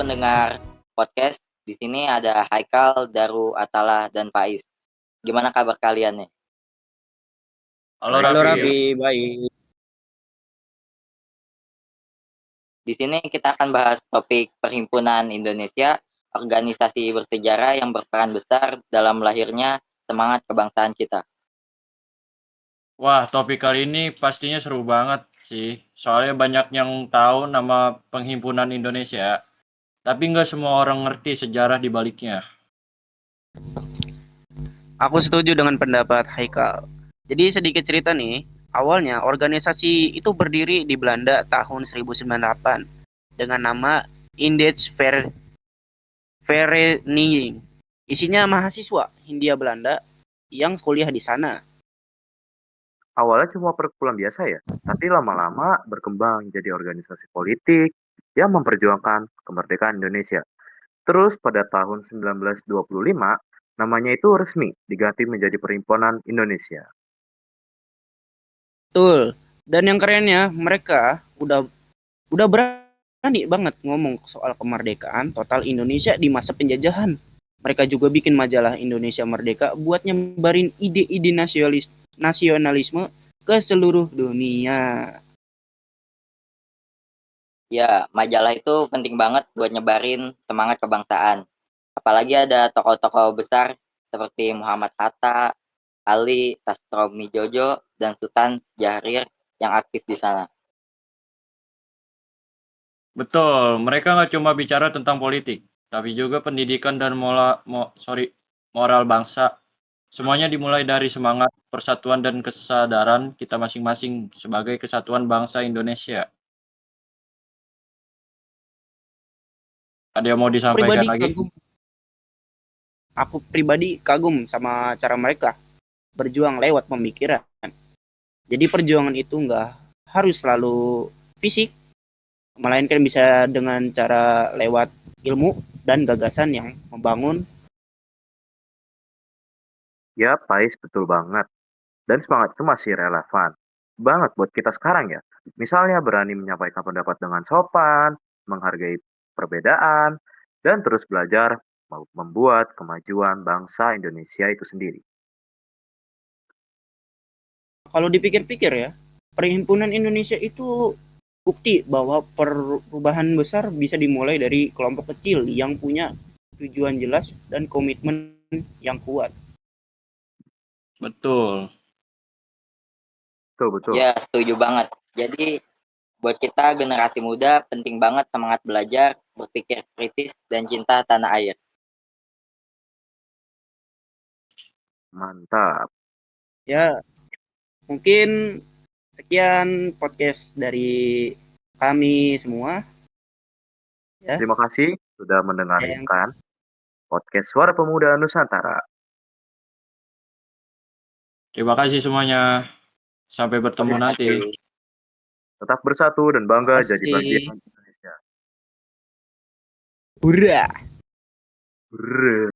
pendengar podcast. Di sini ada Haikal, Daru, Atala, dan Faiz. Gimana kabar kalian nih? Halo Halo Raffi. Raffi, baik. Di sini kita akan bahas topik Perhimpunan Indonesia, organisasi bersejarah yang berperan besar dalam lahirnya semangat kebangsaan kita. Wah, topik kali ini pastinya seru banget sih. Soalnya banyak yang tahu nama Penghimpunan Indonesia, tapi nggak semua orang ngerti sejarah di baliknya. Aku setuju dengan pendapat Haikal. Jadi sedikit cerita nih, awalnya organisasi itu berdiri di Belanda tahun 1908 dengan nama Vereniging. Isinya mahasiswa Hindia Belanda yang kuliah di sana. Awalnya cuma perkumpulan biasa ya, tapi lama-lama berkembang jadi organisasi politik yang memperjuangkan kemerdekaan Indonesia. Terus pada tahun 1925, namanya itu resmi diganti menjadi Perhimpunan Indonesia. Betul. Dan yang kerennya mereka udah berani banget ngomong soal kemerdekaan total Indonesia di masa penjajahan. Mereka juga bikin majalah Indonesia Merdeka buat nyebarin ide-ide nasionalisme ke seluruh dunia. Ya, majalah itu penting banget buat nyebarin semangat kebangsaan. Apalagi ada tokoh-tokoh besar seperti Muhammad Hatta, Ali, Sastroamidjojo, dan Sultan Syahrir yang aktif di sana. Betul, mereka nggak cuma bicara tentang politik, tapi juga pendidikan dan moral bangsa. Semuanya dimulai dari semangat persatuan dan kesadaran kita masing-masing sebagai kesatuan bangsa Indonesia. Ada yang mau disampaikan lagi? Aku pribadi kagum sama cara mereka berjuang lewat pemikiran. Jadi perjuangan itu nggak harus selalu fisik, melainkan bisa dengan cara lewat ilmu dan gagasan yang membangun. Ya, Pais, betul banget. Dan semangat itu masih relevan banget buat kita sekarang ya. Misalnya berani menyampaikan pendapat dengan sopan, menghargai perbedaan, dan terus belajar membuat kemajuan bangsa Indonesia itu sendiri. Kalau dipikir-pikir ya, Perhimpunan Indonesia itu bukti bahwa perubahan besar bisa dimulai dari kelompok kecil yang punya tujuan jelas dan komitmen yang kuat. Betul. Betul. Ya, setuju banget. Jadi, buat kita generasi muda penting banget semangat belajar, berpikir kritis, dan cinta tanah air. Mantap. Ya, mungkin sekian podcast dari kami semua. Ya. Terima kasih sudah mendengarkan podcast Suara Pemuda Nusantara. Terima kasih semuanya. Sampai bertemu nanti. Tetap bersatu dan bangga jadi bagian Indonesia. Hurrah! Hurra.